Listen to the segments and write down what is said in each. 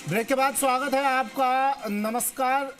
Break के बाद स्वागत है आपका। नमस्कार,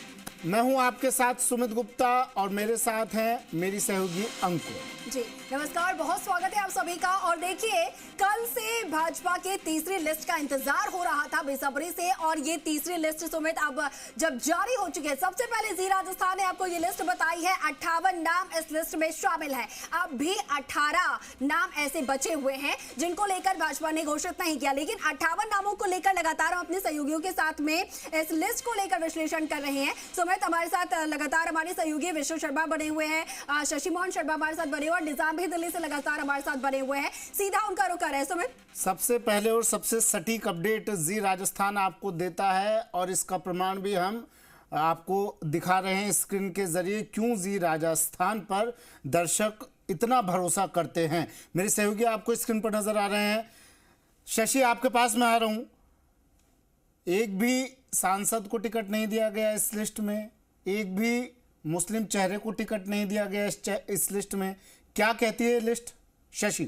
मैं हूं आपके साथ सुमित गुप्ता और मेरे साथ हैं मेरी सहयोगी अंकुर जी। नमस्कार, बहुत स्वागत है आप सभी का। और देखिए, कल से भाजपा के तीसरी लिस्ट का इंतजार हो रहा था बेसब्री से, और ये तीसरी लिस्ट सुमित अब जब जारी हो चुकी है, सबसे पहले जी राजस्थान ने आपको ये लिस्ट बताई है। 58 नाम इस लिस्ट में शामिल है। अब भी 18 नाम ऐसे बचे हुए हैं जिनको लेकर भाजपा ने घोषित नहीं किया, लेकिन 58 नामों को लेकर लगातार हम अपने सहयोगियों के साथ में इस लिस्ट को लेकर विश्लेषण कर रहे हैं। सुमित, हमारे साथ लगातार हमारे सहयोगी विष्णु शर्मा बने हुए हैं, शशि मोहन शर्मा हमारे साथ बने हुए, और निजाम भी दिल्ली से लगातार हमारे साथ बने हुए हैं। सीधा उनका रुख कर रहे हैं सुमित। सबसे पहले और सबसे सटीक अपडेट जी राजस्थान आपको देता है, और इसका प्रमाण भी हम आपको दिखा रहे हैं स्क्रीन के जरिए। क्यों जी राजस्थान पर दर्शक इतना भरोसा करते हैं। मेरे सहयोगी आपको स्क्रीन पर नजर आ रहे हैं। शशि, आपके पास मैं आ रहा हूं। एक भी सांसद को टिकट नहीं दिया गया इस लिस्ट में, एक भी मुस्लिम चेहरे को टिकट नहीं दिया गया इस लिस्ट में। क्या कहती है लिस्ट, शशि?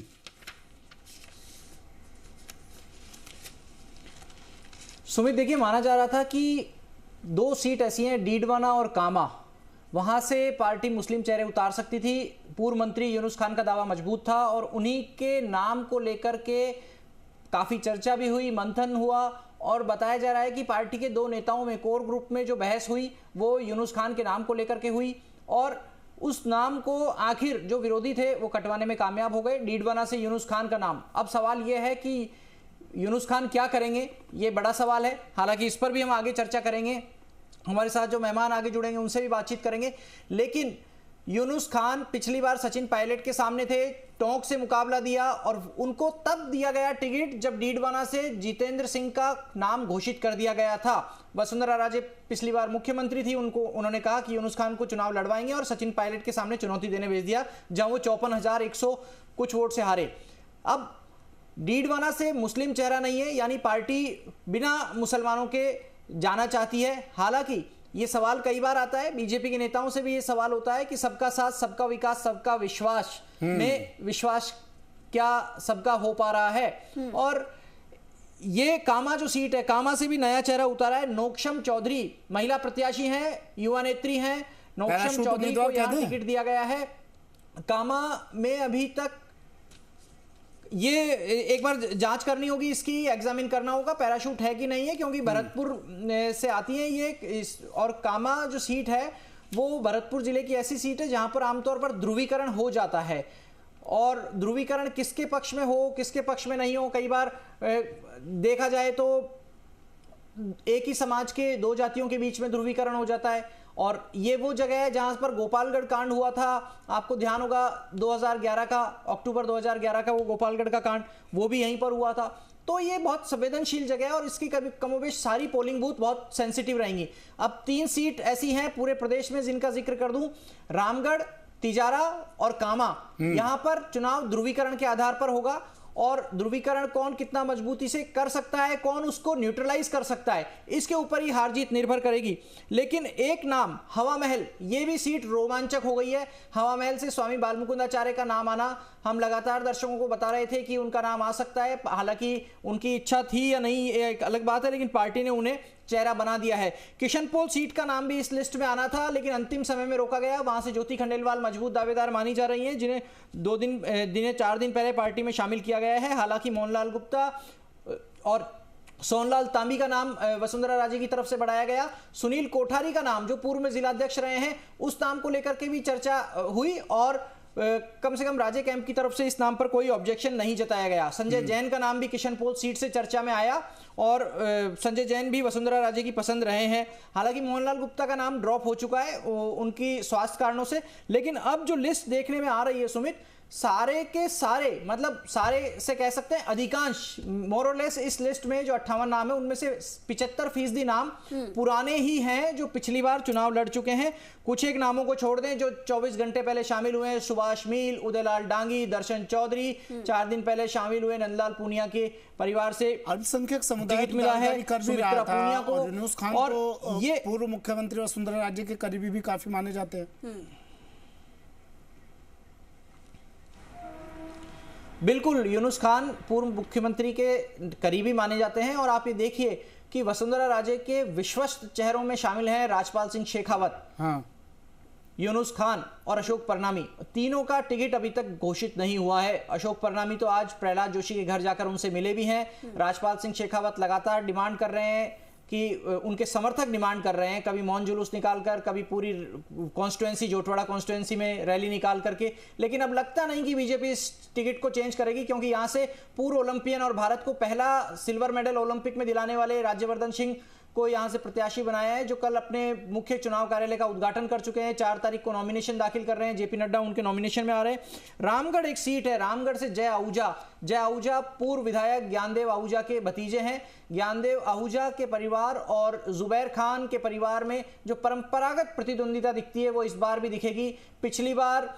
सुमित, देखिए, माना जा रहा था कि 2 सीट ऐसी हैं, डीडवाना और कामा, वहां से पार्टी मुस्लिम चेहरे उतार सकती थी। पूर्व मंत्री यूनुस खान का दावा मजबूत था और उन्हीं के नाम को लेकर के काफी चर्चा भी हुई, मंथन हुआ, और बताया जा रहा है कि पार्टी के 2 नेताओं में कोर ग्रुप में जो बहस हुई वो यूनुस खान के नाम को लेकर के हुई, और उस नाम को आखिर जो विरोधी थे वो कटवाने में कामयाब हो गए, डीडवाना से यूनुस खान का नाम। अब सवाल यह है कि यूनुस खान क्या करेंगे, ये बड़ा सवाल है। हालांकि इस पर भी हम आगे चर्चा करेंगे, हमारे साथ जो मेहमान आगे जुड़ेंगे उनसे भी बातचीत करेंगे। लेकिन यूनुस खान पिछली बार सचिन पायलट के सामने थे, टोंक से मुकाबला दिया, और उनको तब दिया गया टिकट जब डीडवाना से जितेंद्र सिंह का नाम घोषित कर दिया गया था। वसुंधरा राजे पिछली बार मुख्यमंत्री थी, उन्होंने कहा कि यूनुस खान को चुनाव लड़वाएंगे, और सचिन पायलट के सामने चुनौती देने भेज दिया, जहां वो 54,100 कुछ वोट से हारे। अब डीडवाना से मुस्लिम चेहरा नहीं है, यानी पार्टी बिना मुसलमानों के जाना चाहती है। हालांकि ये सवाल कई बार आता है, बीजेपी के नेताओं से भी ये सवाल होता है कि सबका साथ, सबका विकास, सबका विश्वास में विश्वास क्या सबका हो पा रहा है। और ये कामा जो सीट है, कामा से भी नया चेहरा उतारा है। नोक्षम चौधरी महिला प्रत्याशी हैं, युवा नेत्री हैं। नोक्षम चौधरी को यहां टिकट दिया गया है। कामा में अभी तक ये एक बार जांच करनी होगी, इसकी एग्जामिन करना होगा पैराशूट है कि नहीं है, क्योंकि भरतपुर से आती है ये। और कामा जो सीट है वो भरतपुर जिले की ऐसी सीट है जहां पर आमतौर पर ध्रुवीकरण हो जाता है, और ध्रुवीकरण किसके पक्ष में हो किसके पक्ष में नहीं हो, कई बार देखा जाए तो एक ही समाज के 2 जातियों के बीच में ध्रुवीकरण हो जाता है। और ये वो जगह है जहां पर गोपालगढ़ कांड हुआ था, आपको ध्यान होगा 2011 का, अक्टूबर 2011 का वो गोपालगढ़ का कांड, वो भी यहीं पर हुआ था। तो ये बहुत संवेदनशील जगह है, और इसकी कमोबेश सारी पोलिंग बूथ बहुत सेंसिटिव रहेंगी। अब 3 सीट ऐसी हैं पूरे प्रदेश में जिनका जिक्र कर दूं, रामगढ़, तिजारा और कामा। यहां पर चुनाव ध्रुवीकरण के आधार पर होगा, और ध्रुवीकरण कौन कितना मजबूती से कर सकता है, कौन उसको न्यूट्रलाइज कर सकता है, इसके ऊपर ही हार जीत निर्भर करेगी। लेकिन एक नाम, हवा महल, ये भी सीट रोमांचक हो गई है। हवा महल से स्वामी बालमुकुंदाचार्य का नाम आना, हम लगातार दर्शकों को बता रहे थे कि उनका नाम आ सकता है। हालांकि उनकी इच्छा थी या नहीं ये एक अलग बात है, लेकिन पार्टी ने उन्हें चेहरा बना दिया है। किशनपोल सीट का नाम भी इस लिस्ट में आना था, लेकिन अंतिम समय में रोका गया। वहां से ज्योति खंडेलवाल मजबूत दावेदार मानी जा रही हैं, जिन्हें 4 दिन पहले पार्टी में शामिल किया गया है। हालांकि मोहनलाल गुप्ता और सोनलाल तांबी का नाम वसुंधरा राजे की तरफ से बढ़ाया गया। सुनील कोठारी का नाम, जो पूर्व में जिलाध्यक्ष रहे हैं, उस नाम को लेकर के भी चर्चा हुई, और कम से कम राजे कैंप की तरफ से इस नाम पर कोई ऑब्जेक्शन नहीं जताया गया। संजय जैन का नाम भी किशनपोल सीट से चर्चा में आया, और संजय जैन भी वसुंधरा राजे की पसंद रहे हैं। हालांकि मोहनलाल गुप्ता का नाम ड्रॉप हो चुका है उनकी स्वास्थ्य कारणों से। लेकिन अब जो लिस्ट देखने में आ रही है सुमित, सारे के सारे, मतलब सारे से कह सकते हैं अधिकांश, मोरलेस इस लिस्ट में जो 58 नाम है उनमें से 75% नाम पुराने ही हैं जो पिछली बार चुनाव लड़ चुके हैं। कुछ एक नामों को छोड़ दें जो 24 घंटे पहले शामिल हुए हैं, सुभाष मील, उदयलाल डांगी, दर्शन चौधरी, 4 दिन पहले शामिल हुए नंदलाल पूनिया के परिवार से अल्पसंख्यक समुदाय मिला है, सुमित्रा पूनिया को, और यूनुस खान और को ये पूर्व मुख्यमंत्री वसुंधरा राजे के करीबी भी काफी माने जाते हैं। बिल्कुल, यूनुस खान पूर्व मुख्यमंत्री के करीबी माने जाते हैं। और आप ये देखिए कि वसुंधरा राजे के विश्वस्त चेहरों में शामिल हैं राजपाल सिंह शेखावत, हाँ, यूनुस खान और अशोक परनामी। तीनों का टिकट अभी तक घोषित नहीं हुआ है। अशोक परनामी तो आज प्रहलाद जोशी के घर जाकर उनसे मिले भी हैं। राजपाल सिंह शेखावत लगातार डिमांड कर रहे हैं कि उनके समर्थक डिमांड कर रहे हैं, कभी मौन जुलूस निकालकर, कभी पूरी कॉन्स्टिट्यूएंसी जोटवाड़ा कॉन्स्टिट्यूएंसी में रैली निकाल करके, लेकिन अब लगता नहीं कि बीजेपी इस टिकट को चेंज करेगी, क्योंकि यहां से पूर्व ओलंपियन और भारत को पहला सिल्वर मेडल ओलंपिक में दिलाने वाले राज्यवर्धन सिंह को यहां से प्रत्याशी बनाया है, जो कल अपने मुख्य चुनाव कार्यालय का उद्घाटन कर चुके हैं। 4 तारीख को नॉमिनेशन दाखिल कर रहे हैं। जेपी नड्डा उनके नॉमिनेशन में आ रहे हैं। रामगढ़ एक सीट है, रामगढ़ से जय आहूजा पूर्व विधायक ज्ञानदेव आहूजा के भतीजे हैं। ज्ञानदेव आहूजा के परिवार और जुबैर खान के परिवार में जो परंपरागत प्रतिद्वंदिता दिखती है वो इस बार भी दिखेगी। पिछली बार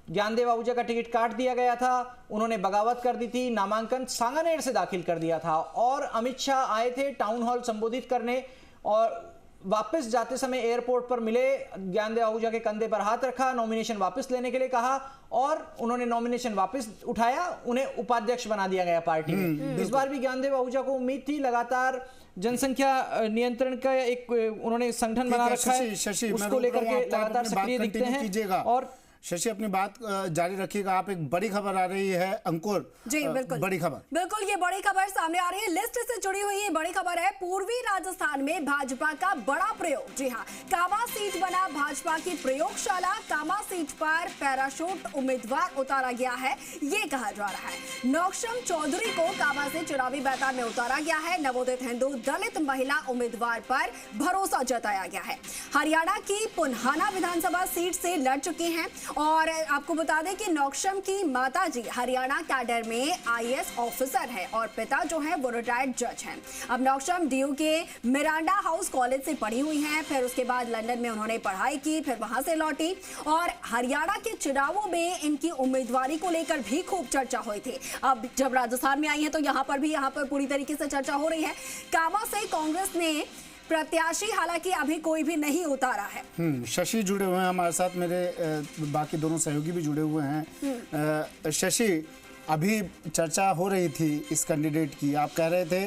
ज्ञानदेव आहूजा का टिकट काट दिया गया था, उन्होंने बगावत कर दी थी, नामांकन सांगानेर से दाखिल कर दिया था और अमित शाह आए थे टाउन हॉल संबोधित करने और वापस जाते समय एयरपोर्ट पर मिले, ज्ञानदेव आहूजा के कंधे पर हाथ रखा, नॉमिनेशन वापस लेने के लिए कहा और उन्होंने नॉमिनेशन वापस उठाया, उन्हें उपाध्यक्ष बना दिया गया पार्टी में। इस बार भी ज्ञानदेव आहूजा को उम्मीद थी, लगातार जनसंख्या नियंत्रण का एक उन्होंने संगठन बना रखा है, उसको लेकर के लगातार सक्रिय दिखते हैं। और शशि अपनी बात जारी रखिएगा। आप एक बड़ी खबर आ रही है अंकुर जी, बिल्कुल बड़ी खबर, बिल्कुल ये बड़ी खबर सामने आ रही है, लिस्ट से जुड़ी हुई ये बड़ी खबर है। पूर्वी राजस्थान में भाजपा का बड़ा प्रयोग। जी हाँ, कामा सीट बना भाजपा की प्रयोगशाला। कामा सीट पर पैराशूट उम्मीदवार उतारा गया है, ये कहा जा रहा है। नौशम चौधरी को कामा से चुनावी मैदान में उतारा गया है। नवोदित हिंदू दलित महिला उम्मीदवार पर भरोसा जताया गया है। हरियाणा की पुन्हाना विधानसभा सीट से लड़ चुकी हैं और आपको बता दें कि नौशम की माताजी हरियाणा कैडर में आईएएस ऑफिसर है और पिता जो है वो रिटायर्ड जज हैं। अब नौशम डीयू के मिरांडा हाउस कॉलेज से पढ़ी हुई हैं, फिर उसके बाद लंदन में उन्होंने पढ़ाई की, फिर वहां से लौटी और हरियाणा के चुनावों में इनकी उम्मीदवारी को लेकर भी खूब चर्चा हुई थी। अब जब राजस्थान में आई है तो यहाँ पर पूरी तरीके से चर्चा हो रही है। कामा से कांग्रेस ने प्रत्याशी हालांकि अभी कोई भी नहीं उतारा है। शशि जुड़े हुए हैं हमारे साथ, मेरे बाकी दोनों सहयोगी भी जुड़े हुए हैं। शशि, अभी चर्चा हो रही थी इस कैंडिडेट की, आप कह रहे थे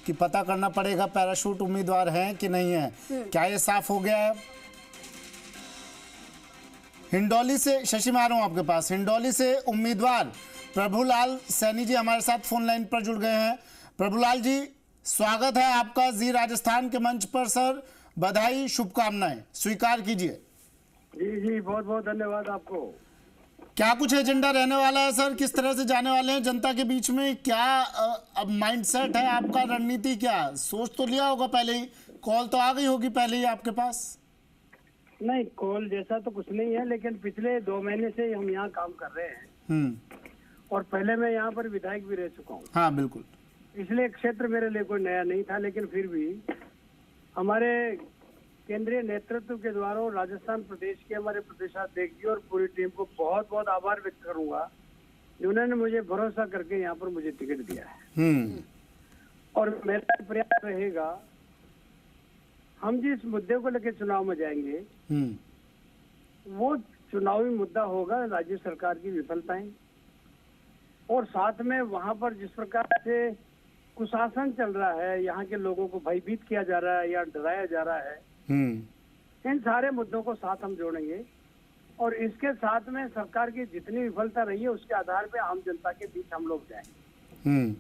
कि पता करना पड़ेगा पैराशूट उम्मीदवार हैं कि नहीं है, क्या ये साफ हो गया है? हिंडौली से, शशि मैं आ रहा हूं आपके पास, हिंडौली से उम्मीदवार प्रभुलाल सैनी जी हमारे साथ फोन लाइन पर जुड़ गए हैं। प्रभुलाल जी, स्वागत है आपका जी राजस्थान के मंच पर। सर, बधाई, शुभकामनाएं स्वीकार कीजिए। जी, बहुत बहुत धन्यवाद आपको। क्या कुछ एजेंडा रहने वाला है सर? किस तरह से जाने वाले हैं जनता के बीच में? क्या अब माइंडसेट है आपका, रणनीति क्या? सोच तो लिया होगा पहले ही, कॉल तो आ गई होगी पहले ही आपके पास? नहीं, कॉल जैसा तो कुछ नहीं है, लेकिन पिछले 2 महीने से हम यहाँ काम कर रहे हैं और पहले मैं यहाँ पर विधायक भी रह चुका हूँ। हाँ बिल्कुल। इसलिए क्षेत्र मेरे लिए कोई नया नहीं था, लेकिन फिर भी हमारे केंद्रीय नेतृत्व के द्वारा राजस्थान प्रदेश के हमारे प्रदेशाध्यक्ष जी और पूरी टीम को बहुत बहुत आभार व्यक्त करूंगा, जिन्होंने मुझे भरोसा करके यहाँ पर मुझे टिकट दिया है। और मेरा प्रयास रहेगा, हम जिस मुद्दे को लेकर चुनाव में जाएंगे वो चुनावी मुद्दा होगा राज्य सरकार की विफलताएं और साथ में वहां पर जिस प्रकार से कुशासन चल रहा है, यहाँ के लोगों को भयभीत किया जा रहा है या डराया जा रहा है, इन सारे मुद्दों को साथ हम जोड़ेंगे और इसके साथ में सरकार की जितनी विफलता रही है उसके आधार पे आम जनता के बीच हम लोग जाएंगे।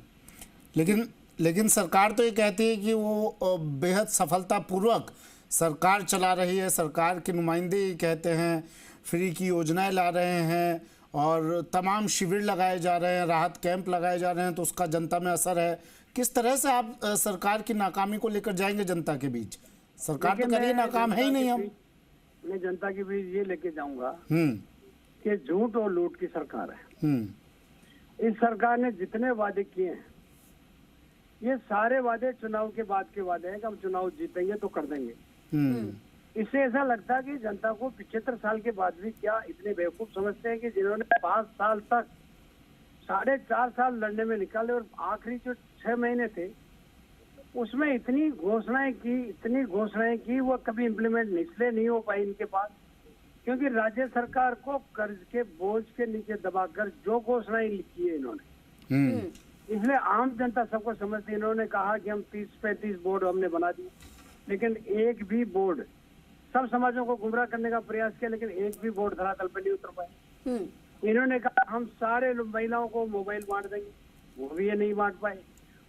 लेकिन सरकार तो ये कहती है कि वो बेहद सफलतापूर्वक सरकार चला रही है, सरकार के नुमाइंदे कहते हैं फ्री की योजनाएं ला रहे हैं और तमाम शिविर लगाए जा रहे हैं, राहत कैंप लगाए जा रहे हैं, तो उसका जनता में असर है। किस तरह से आप सरकार की नाकामी को लेकर जाएंगे जनता के बीच? सरकार तो कह रही है नाकाम है ही नहीं। हम मैं जनता के बीच ये लेके जाऊंगा कि झूठ और लूट की सरकार है। इस सरकार ने जितने वादे किए हैं ये सारे वादे चुनाव के बाद के वादे हैं कि हम चुनाव जीतेंगे तो कर देंगे। इससे ऐसा लगता है कि जनता को 75 साल के बाद भी क्या इतने बेवकूफ समझते हैं कि जिन्होंने 5 साल तक 4.5 साल लड़ने में निकाले और आखिरी जो 6 महीने थे उसमें इतनी घोषणाएं की वो कभी इम्प्लीमेंट इसलिए नहीं हो पाई इनके पास क्योंकि राज्य सरकार को कर्ज के बोझ के नीचे दबाकर जो घोषणाएं लिखी है इन्होंने इसलिए आम जनता सबको समझती है। इन्होंने कहा कि हम 30-35 बोर्ड हमने बना दिए, लेकिन एक भी बोर्ड, सब समाजों को गुमराह करने का प्रयास किया, लेकिन एक भी बोर्ड धरातल पर नहीं उतर पाए। इन्होंने कहा हम सारे महिलाओं को मोबाइल बांट देंगे, वो भी ये नहीं बांट पाए।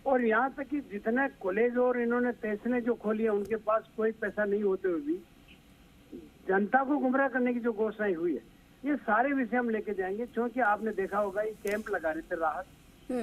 और यहाँ तक कि जितने कॉलेज और इन्होंने तहसीलें जो खोली है, उनके पास कोई पैसा नहीं होते हुए भी जनता को गुमराह करने की जो घोषणाएं हुई है, ये सारे विषय हम लेके जाएंगे। क्योंकि आपने देखा होगा ये कैंप लगा रहे थे राहत,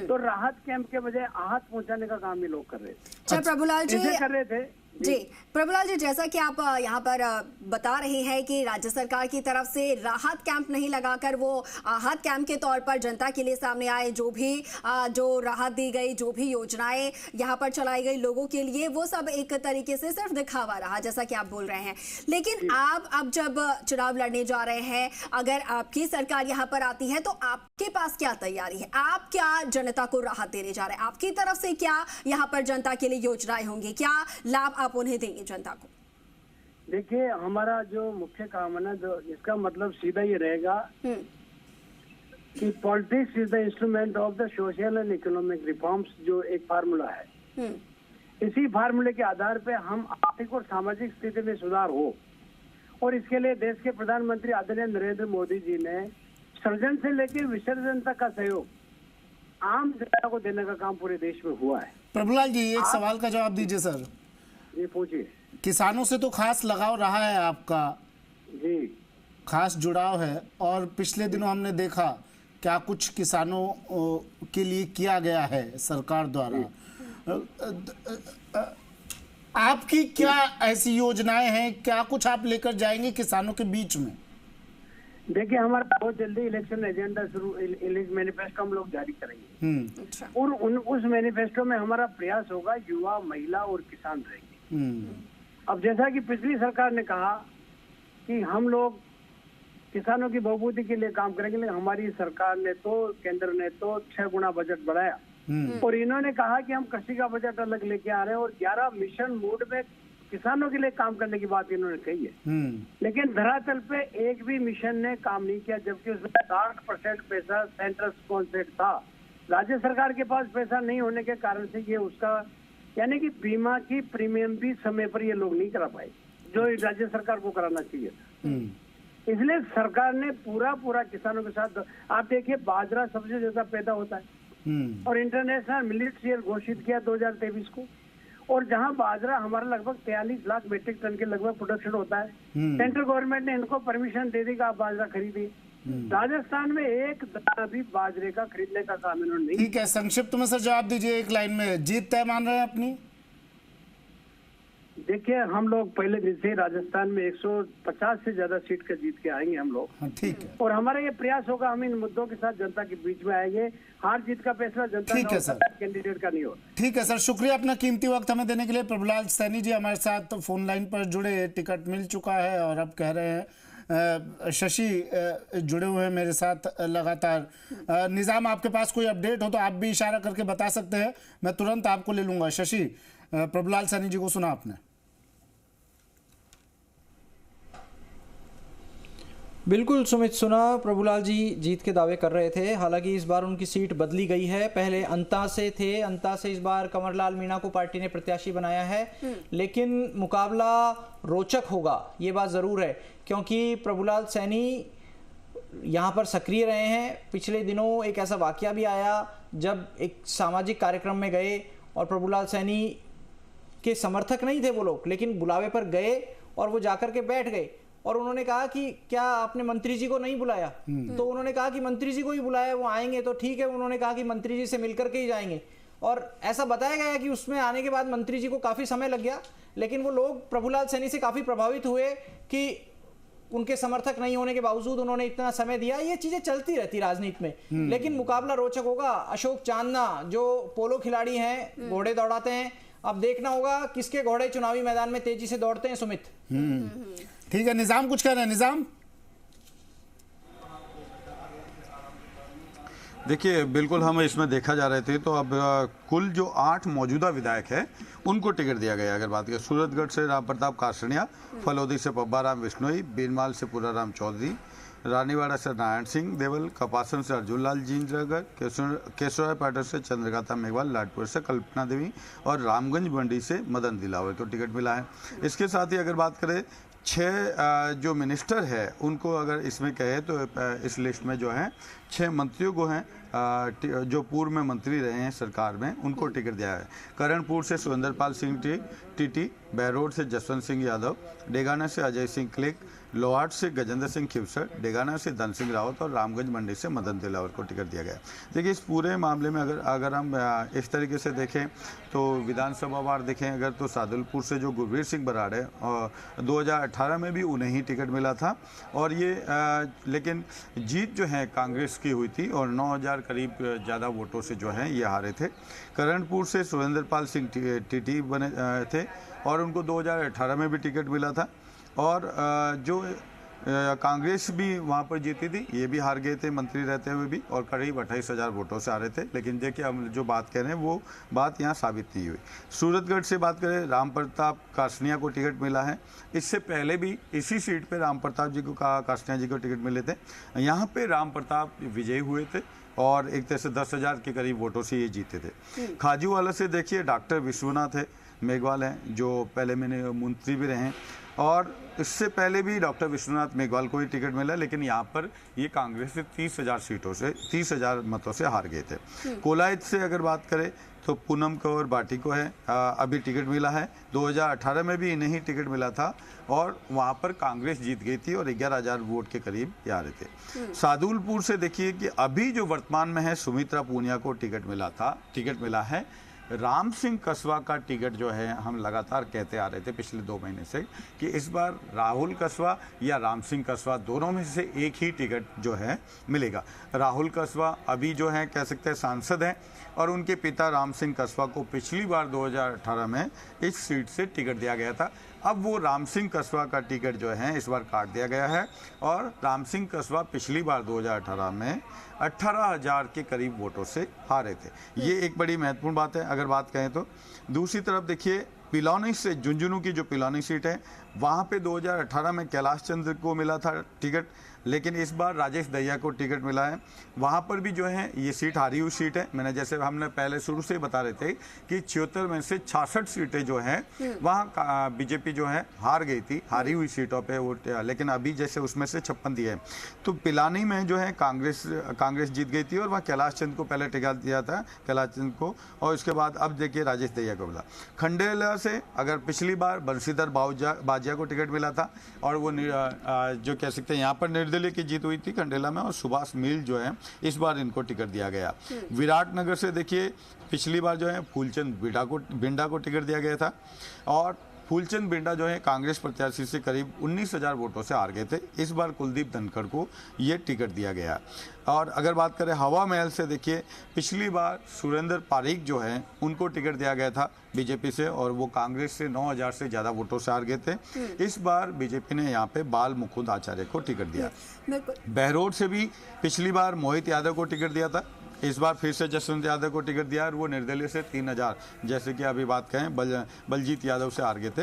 तो राहत कैंप के बजाय आहत पहुंचाने का काम ये लोग कर रहे थे। अच्छा प्रभुलाल जी कर रहे थे जी प्रभुलाल जी, जैसा कि आप यहाँ पर बता रहे हैं कि राज्य सरकार की तरफ से राहत कैंप नहीं लगाकर वो आहत कैंप के तौर पर जनता के लिए सामने आए, जो भी जो राहत दी गई, जो भी योजनाएं यहाँ पर चलाई गई लोगों के लिए, वो सब एक तरीके से सिर्फ दिखावा रहा, जैसा कि आप बोल रहे हैं। लेकिन आप अब जब चुनाव लड़ने जा रहे हैं, अगर आपकी सरकार यहाँ पर आती है, तो आपके पास क्या तैयारी है? आप क्या जनता को राहत देने जा रहे हैं? आपकी तरफ से क्या यहाँ पर जनता के लिए योजनाएं होंगी? क्या लाभ आप उन्हें देंगे जनता को? देखिए, हमारा जो मुख्य काम है ना, जो इसका मतलब सीधा ये रहेगा कि politics is the instrument of the social and economic reforms, जो एक फार्मूला है। इसी फार्मूले के आधार पे हम आर्थिक और सामाजिक स्थिति में सुधार हो, और इसके लिए देश के प्रधानमंत्री आदरणीय नरेंद्र मोदी जी ने सृजन से लेकर विसर्जन तक का सहयोग आम जनता को देने का काम पूरे देश में हुआ है। प्रभुलाल जी, एक सवाल का जवाब दीजिए सर। ये पूछिए। किसानों से तो खास लगाव रहा है आपका, जी खास जुड़ाव है, और पिछले दिनों हमने देखा क्या कुछ किसानों के लिए किया गया है सरकार द्वारा। आपकी क्या ऐसी योजनाएं हैं, क्या कुछ आप लेकर जाएंगे किसानों के बीच में? देखिए, हमारा बहुत जल्दी इलेक्शन एजेंडा शुरू, मैनिफेस्टो हम लोग जारी करेंगे, और उस मैनिफेस्टो में हमारा प्रयास होगा युवा, महिला और किसान रहेंगे। अब जैसा कि पिछली सरकार ने कहा कि हम लोग किसानों की बहुबूदी के लिए काम करेंगे, लेकिन हमारी सरकार ने तो, केंद्र ने तो 6 गुना बजट बढ़ाया, और इन्होंने कहा कि हम कृषि का बजट अलग लेके आ रहे हैं, और 11 मिशन मोड में किसानों के लिए काम करने की बात इन्होंने कही है। लेकिन धरातल पे एक भी मिशन ने काम नहीं किया, जबकि उसमें 60% पैसा सेंट्रल स्पॉन्सर्ड था। राज्य सरकार के पास पैसा नहीं होने के कारण से ये उसका, यानी कि बीमा की प्रीमियम भी समय पर ये लोग नहीं करा पाए, जो राज्य सरकार को कराना चाहिए था। इसलिए सरकार ने पूरा किसानों के साथ, आप देखिए बाजरा सबसे ज्यादा पैदा होता है, और इंटरनेशनल मिलेट्स ईयर घोषित किया 2023 को, और जहां बाजरा हमारा लगभग 43 लाख मीट्रिक टन के लगभग प्रोडक्शन होता है, सेंट्रल गवर्नमेंट ने इनको परमिशन दे दी कि आप बाजरा खरीदिए। राजस्थान में एक दाना भी बाजरे का खरीदने का काम इन्होंने नहीं। ठीक है, संक्षिप्त में सर जवाब दीजिए एक लाइन में। जीत तय मान रहे हैं अपनी? देखिए, हम लोग पहले दिन से राजस्थान में 150 से ज्यादा सीट का जीत के आएंगे हम लोग। हाँ, ठीक है। और हमारा ये प्रयास होगा, हम इन मुद्दों के साथ जनता के बीच में आएंगे। हार जीत का फैसला जनता ठीक है सर, कैंडिडेट का नहीं होगा। ठीक है सर, शुक्रिया अपना कीमती वक्त हमें देने के लिए। प्रभुलाल सैनी जी हमारे साथ फोन लाइन पर जुड़े, टिकट मिल चुका है, और अब कह रहे हैं शशि जुड़े हुए हैं मेरे साथ लगातार। निजाम, आपके पास कोई अपडेट हो तो आप भी इशारा करके बता सकते हैं, मैं तुरंत आपको ले लूंगा। शशि, प्रभुलाल सैनी जी को सुना आपने? बिल्कुल सुमित, सुना। प्रभुलाल जी जीत के दावे कर रहे थे। हालांकि इस बार उनकी सीट बदली गई है, पहले अंता से थे, अंता से इस बार कंवरलाल मीणा को पार्टी ने प्रत्याशी बनाया है। लेकिन मुकाबला रोचक होगा, ये बात ज़रूर है, क्योंकि प्रभुलाल सैनी यहाँ पर सक्रिय रहे हैं। पिछले दिनों एक ऐसा वाकया भी आया जब एक सामाजिक कार्यक्रम में गए और प्रभुलाल सैनी के समर्थक नहीं थे वो लोग, लेकिन बुलावे पर गए और वो जाकर के बैठ गए, और उन्होंने कहा कि क्या आपने मंत्री जी को नहीं बुलाया? तो उन्होंने कहा कि मंत्री जी को ही बुलाया, वो आएंगे तो ठीक है। उन्होंने कहा कि मंत्री जी से मिलकर के ही जाएंगे, और ऐसा बताया गया कि उसमें आने के बाद मंत्री जी को काफी समय लग गया, लेकिन वो लोग प्रभुलाल सैनी से काफी प्रभावित हुए कि उनके समर्थक नहीं होने के बावजूद उन्होंने इतना समय दिया। ये चीजें चलती रहती राजनीति में, लेकिन मुकाबला रोचक होगा। अशोक चांदना जो पोलो खिलाड़ी हैं, घोड़े दौड़ाते हैं, अब देखना होगा किसके घोड़े चुनावी मैदान में तेजी से दौड़ते हैं। सुमित, ठीक है। निजाम कुछ कह रहे हैं? निजाम, देखिए, बिल्कुल हम इसमें देखा जा रहे थे तो अब कुल जो 8 मौजूदा विधायक हैं उनको टिकट दिया गया। अगर बात करें, सूरतगढ़ से राम प्रताप कासड़िया, फलौदी से पब्बा राम बिश्नोई, बीरमाल से पुराराम चौधरी, रानीवाड़ा से नारायण सिंह देवल, कपासन से अर्जुन लाल जिंजरगर, केशवराय पाटन से चंद्रकांता मेघवाल, लाडपुर से कल्पना देवी और रामगंज मंडी से मदन दिलावर को टिकट मिला है। इसके साथ ही अगर बात करें 6 जो मिनिस्टर है उनको अगर इसमें कहे तो इस लिस्ट में जो है 6 मंत्रियों को हैं जो पूर्व में मंत्री रहे हैं सरकार में, उनको टिकट दिया है। करणपुर से सुरेंद्रपाल सिंह टीटी, बहरोड से जसवंत सिंह यादव, डेगाना से अजय सिंह क्लिक, लोहाट से गजेंद्र सिंह खिवसर, डेगाना से धन सिंह रावत और रामगंज मंडी से मदन दिलावर को टिकट दिया गया। देखिए इस पूरे मामले में अगर हम इस तरीके से देखें तो विधानसभा वार देखें अगर तो सादुलपुर से जो गुरवीर सिंह बराड़ है 2018 में भी उन्हें ही टिकट मिला था और ये लेकिन जीत जो है कांग्रेस की हुई थी और 9000 करीब ज़्यादा वोटों से जो है ये हारे थे। करणपुर से सुरेंद्रपाल सिंह टीटी बने थे और उनको 2018 में भी टिकट मिला था और जो कांग्रेस भी वहाँ पर जीती थी, ये भी हार गए थे मंत्री रहते हुए भी और करीब 28,000 वोटों से हारे थे। लेकिन देखिए हम जो बात कह रहे हैं वो बात यहाँ साबित नहीं हुई। सूरतगढ़ से बात करें राम प्रताप कासनिया को टिकट मिला है। इससे पहले भी इसी सीट पे राम प्रताप जी को कासनिया जी को टिकट मिले थे। यहाँ पे राम प्रताप विजयी हुए थे और एक तरह से 10,000 के करीब वोटों से ये जीते थे। खाजूवाला से देखिए डॉक्टर विश्वनाथ है मेघवाल हैं जो पहले मैंने मंत्री भी रहे और इससे पहले भी डॉक्टर विश्वनाथ मेघवाल को ही टिकट मिला, लेकिन यहाँ पर ये कांग्रेस से 30,000 मतों से हार गए थे। कोलायत से अगर बात करें तो पूनम कौर बाटी को है अभी टिकट मिला है। 2018 में भी इन्हें ही टिकट मिला था और वहाँ पर कांग्रेस जीत गई थी और 11,000 वोट के करीब ये आ रहे थे। सादुलपुर से देखिए कि अभी जो वर्तमान में है सुमित्रा पूनिया को टिकट मिला है। राम सिंह कस्बा का टिकट जो है हम लगातार कहते आ रहे थे पिछले 2 महीने से कि इस बार राहुल कस्बा या राम सिंह कस्बा दोनों में से एक ही टिकट जो है मिलेगा। राहुल कस्बा अभी जो है कह सकते हैं सांसद हैं और उनके पिता राम सिंह कस्बा को पिछली बार 2018 में इस सीट से टिकट दिया गया था। अब वो राम सिंह कस्बा का टिकट जो है इस बार काट दिया गया है और राम सिंह कस्बा पिछली बार 2018 में 18,000 के करीब वोटों से हारे थे। ये एक बड़ी महत्वपूर्ण बात है अगर बात कहें तो। दूसरी तरफ देखिए पिलौनी से झुंझुनू की जो पिलौनी सीट है वहाँ पे 2018 में कैलाश चंद्र को मिला था टिकट, लेकिन इस बार राजेश दहिया को टिकट मिला है। वहाँ पर भी जो है ये सीट हारी हुई सीट है। मैंने जैसे हमने पहले शुरू से बता रहे थे कि 76 में से 66 सीटें जो हैं वहाँ बीजेपी जो है हार गई थी, हारी हुई सीटों पे वोट, लेकिन अभी जैसे उसमें से 56 दिए हैं। तो पिलानी में जो है कांग्रेस जीत गई थी और वहाँ कैलाश चंद्र को पहले टिकट दिया था, कैलाश चंद्र को, और उसके बाद अब देखिए राजेश दहिया को मिला। खंडेला से अगर पिछली बार बंशीधर बाजिया को टिकट मिला था और वो जो कह सकते हैं यहाँ पर निर्दलीय की जीत हुई थी खंडेला में और सुभाष मील जो है इस बार इनको टिकट दिया गया। विराटनगर से देखिए पिछली बार जो है फूलचंद बिंडा को टिकट दिया गया था और फूलचंद बिंडा जो है कांग्रेस प्रत्याशी से करीब 19,000 वोटों से हार गए थे। इस बार कुलदीप धनखड़ को ये टिकट दिया गया। और अगर बात करें हवा महल से देखिए पिछली बार सुरेंद्र पारीक जो है उनको टिकट दिया गया था बीजेपी से और वो कांग्रेस से 9,000 से ज़्यादा वोटों से हार गए थे। इस बार बीजेपी ने यहाँ पे बाल मुकुंद आचार्य को टिकट दिया। बहरोड से भी पिछली बार मोहित यादव को टिकट दिया था, इस बार फिर से जसवंत यादव को टिकट दिया और वो निर्दलीय से 3,000 जैसे कि अभी बात कहें बलजीत यादव से हार गए थे।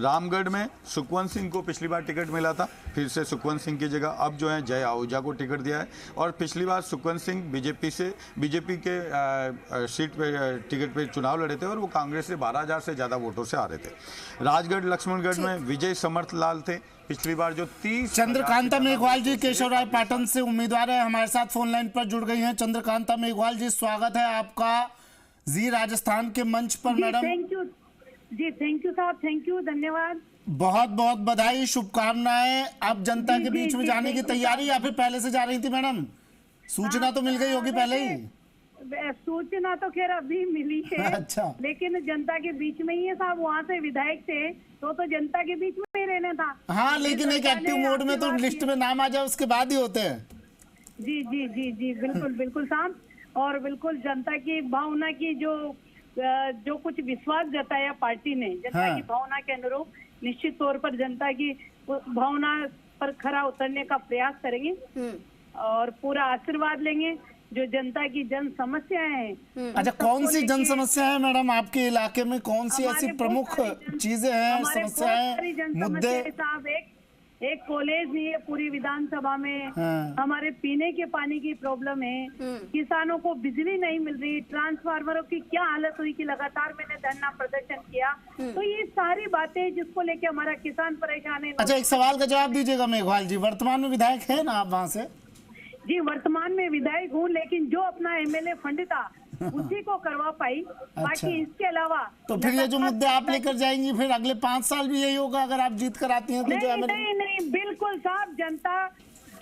रामगढ़ में सुखवंत सिंह को पिछली बार टिकट मिला था, फिर से सुखवंत सिंह की जगह अब जो है जय आहूजा को टिकट दिया है और पिछली बार सुखवंत सिंह बीजेपी के सीट पे टिकट पे चुनाव लड़े थे और वो कांग्रेस से 12,000 से ज़्यादा वोटों से हारे थे। राजगढ़ लक्ष्मणगढ़ में विजय समर्थ लाल थे, पिछली बार जो 30 चंद्रकांता मेघवाल जी केशवराय पाटन से उम्मीदवार है हमारे साथ फोन लाइन पर जुड़ गई हैं। चंद्रकांता मेघवाल जी स्वागत है आपका जी राजस्थान के मंच पर। Madam thank you ji, thank you साहब, थैंक यू, धन्यवाद, बहुत बहुत बधाई, शुभकामनाएं। आप जनता के बीच में जाने की तैयारी या फिर पहले से जा रही थी मैडम? सूचना तो मिल गई होगी पहले ही? सूचना तो खैर अभी मिली है। अच्छा। लेकिन जनता के बीच में ही है साहब, वहाँ से विधायक थे तो जनता के बीच में ही रहना था। हाँ, लेकिन एक एक्टिव मोड में तो लिस्ट में नाम आ जाए उसके बाद ही होते हैं। जी जी जी जी बिल्कुल बिल्कुल साहब, और बिल्कुल जनता की भावना की जो कुछ विश्वास जताया पार्टी ने जनता की भावना के अनुरूप निश्चित तौर पर जनता की भावना पर खरा उतरने का प्रयास करेंगे और पूरा आशीर्वाद लेंगे। जो जनता की जन समस्याएं हैं। अच्छा, कौन सी जन समस्या है मैडम आपके इलाके में? कौन सी ऐसी प्रमुख चीजें हैं, समस्याएं, मुद्दे? साहब एक कॉलेज नहीं है पूरी विधानसभा में। हाँ। हमारे पीने के पानी की प्रॉब्लम है, किसानों को बिजली नहीं मिल रही, ट्रांसफार्मरों की क्या हालत हुई कि लगातार मैंने धरना प्रदर्शन किया। तो ये सारी बातें जिसको लेके हमारा किसान परेशान है। अच्छा, एक सवाल का जवाब दीजिएगा मेघवाल जी, वर्तमान में विधायक है ना आप वहाँ से? जी वर्तमान में विधायक हूँ, लेकिन जो अपना एमएलए फंड था उसी को करवा पाई। बाकी इसके अलावा तो फिर ये जो मुद्दे आप लेकर जाएंगी फिर अगले 5 साल भी यही होगा अगर आप जीत कर आती हैं तो? नहीं, बिल्कुल साहब, जनता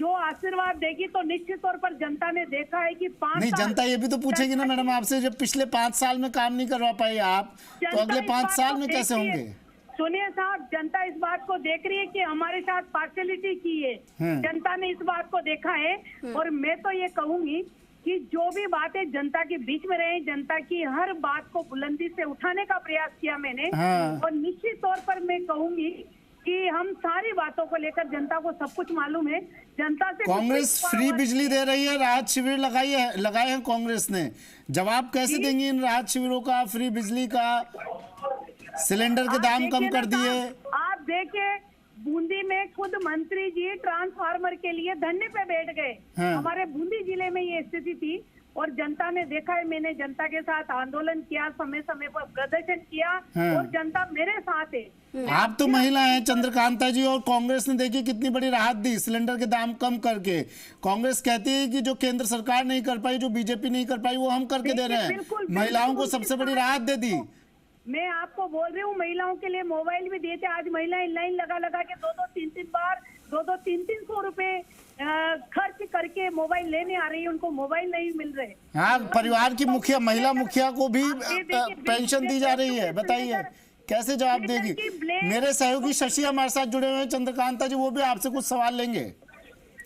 जो आशीर्वाद देगी तो निश्चित तौर पर जनता ने देखा है कि 5 नहीं, जनता ये भी तो पूछेगी ना मैडम आपसे, जब पिछले 5 साल में काम नहीं करवा पाई आप तो अगले 5 साल में कैसे होंगे? सुनिए साहब, जनता इस बात को देख रही है कि हमारे साथ पार्शलिटी की है। जनता ने इस बात को देखा है और मैं तो ये कहूंगी कि जो भी बातें जनता के बीच में रहे, जनता की हर बात को बुलंदी से उठाने का प्रयास किया मैंने। और निश्चित तौर पर मैं कहूंगी कि हम सारी बातों को लेकर जनता को सब कुछ मालूम है। जनता से कांग्रेस फ्री बिजली दे रही है, राहत शिविर लगाए हैं कांग्रेस ने, जवाब कैसे देंगी इन राहत शिविरों का, फ्री बिजली का, सिलेंडर के दाम कम कर दिए? आप देखिए बूंदी में खुद मंत्री जी ट्रांसफार्मर के लिए धरने पे बैठ गए। हमारे बूंदी जिले में ये स्थिति थी और जनता ने देखा है। मैंने जनता के साथ आंदोलन किया, समय समय पर प्रदर्शन किया और जनता मेरे साथ है। आप तो महिला हैं चंद्रकांता जी, और कांग्रेस ने देखिए कितनी बड़ी राहत दी सिलेंडर के दाम कम करके। कांग्रेस कहती है कि जो केंद्र सरकार नहीं कर पाई, जो बीजेपी नहीं कर पाई, वो हम करके दे रहे हैं। महिलाओं को सबसे बड़ी राहत दे दी। मैं आपको बोल रही हूँ, महिलाओं के लिए मोबाइल भी दिए थे। आज महिलाएं लाइन लगा लगा के 2-3 बार 200-300 रुपए खर्च करके मोबाइल लेने आ रही है, उनको मोबाइल नहीं मिल रहे। हाँ, परिवार की मुखिया, महिला मुखिया को भी पेंशन दी जा रही है, बताइए कैसे जवाब देगी? मेरे सहयोगी शशि हमारे साथ जुड़े हुए हैं, चंद्रकांता जी, वो भी आपसे कुछ सवाल लेंगे।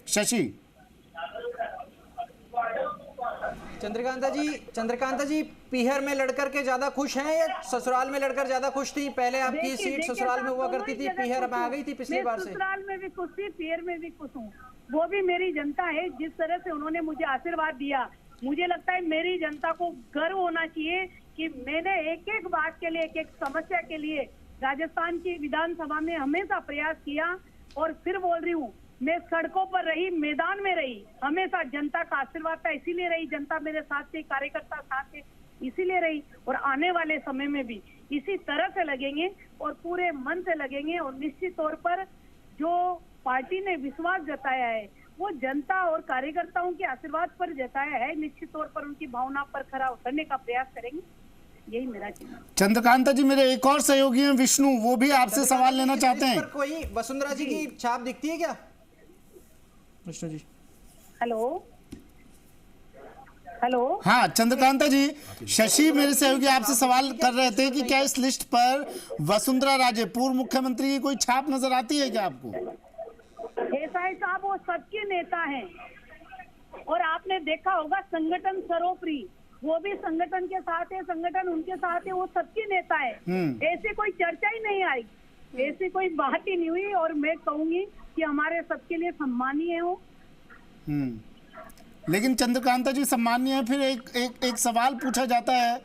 शशि। चंद्रकांता जी पीहर में लड़कर के ज्यादा खुश हैं या ससुराल में लड़कर ज्यादा खुश थी? पहले आपकी सीट ससुराल में हुआ करती थी, पीहर में आ गई थी पिछली बार से। ससुराल में भी खुश थी, पीहर में भी खुश हूँ। वो भी मेरी जनता है। जिस तरह से उन्होंने मुझे आशीर्वाद दिया, मुझे लगता है मेरी जनता को गर्व होना चाहिए कि मैंने एक एक बात के लिए, एक एक समस्या के लिए राजस्थान की विधानसभा में हमेशा प्रयास किया। और फिर बोल रही हूँ, मैं सड़कों पर रही, मैदान में रही, हमेशा जनता का आशीर्वाद था, इसीलिए रही। जनता मेरे साथ थे, कार्यकर्ता साथ थे, इसीलिए रही। और आने वाले समय में भी इसी तरह से लगेंगे और पूरे मन से लगेंगे। और निश्चित तौर पर जो पार्टी ने विश्वास जताया है वो जनता और कार्यकर्ताओं के आशीर्वाद पर जताया है। निश्चित तौर पर उनकी भावना पर खरा उतरने का प्रयास करेंगे, यही मेरा चिन्ह। चंद्रकांता जी, मेरे एक और सहयोगी हैं विष्णु, वो भी आपसे सवाल लेना चाहते हैं। कोई वसुंधरा जी की छाप दिखती है क्या विष्णु जी? हेलो। हाँ चंद्रकांता जी, शशि मेरे सहयोगी आपसे सवाल कर रहे थे कि क्या इस लिस्ट पर वसुंधरा राजे, पूर्व मुख्यमंत्री की कोई छाप नजर आती है क्या आपको? एसआई साहब वो सबके नेता हैं और आपने देखा होगा संगठन सर्वोपरि, वो भी संगठन के साथ है, संगठन उनके साथ है, वो सबके नेता है। ऐसे कोई चर्चा ही नहीं आई, ऐसी कोई बात ही नहीं हुई। और मैं कहूंगी कि हमारे सबके लिए सम्मानीय हो। लेकिन चंद्रकांता जी सम्मानीय है, फिर एक सवाल पूछा जाता है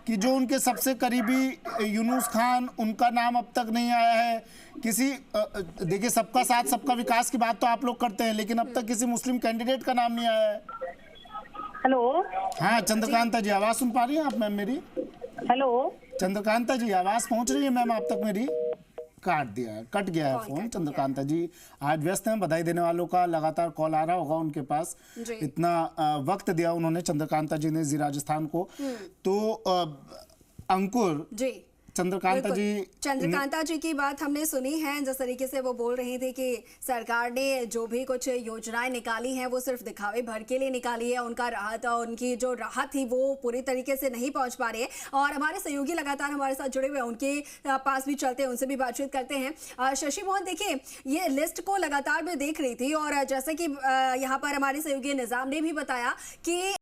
कि जो उनके सबसे करीबी यूनुस खान, उनका नाम अब तक नहीं आया है। किसी देखिए, सबका साथ सबका विकास की बात तो आप लोग करते हैं, लेकिन अब तक किसी मुस्लिम कैंडिडेट का नाम नहीं आया है। हेलो। हाँ चंद्रकांता जी, आवाज सुन पा रही हैं आप मैम मेरी? हेलो चंद्रकांता जी, आवाज पहुंच रही है मैम आप तक मेरी? काट दिया है, कट गया है फोन। चंद्रकांता जी आज व्यस्त हैं, बधाई देने वालों का लगातार कॉल आ रहा होगा उनके पास। इतना वक्त दिया उन्होंने चंद्रकांता जी ने जी राजस्थान को। तो अंकुर जी, चंद्रकांता जी की बात हमने सुनी है, जिस तरीके से वो बोल रही थी कि सरकार ने जो भी कुछ योजनाएं निकाली हैं वो सिर्फ दिखावे भर के लिए निकाली है। उनका राहत और उनकी जो राहत थी वो पूरी तरीके से नहीं पहुंच पा रही है। और हमारे सहयोगी लगातार हमारे साथ जुड़े हुए हैं, उनके पास भी चलते हैं, उनसे भी बातचीत करते हैं। शशि मोहन, देखिए ये लिस्ट को लगातार मैं देख रही थी और जैसे कि यहाँ पर हमारे सहयोगी निजाम ने भी बताया कि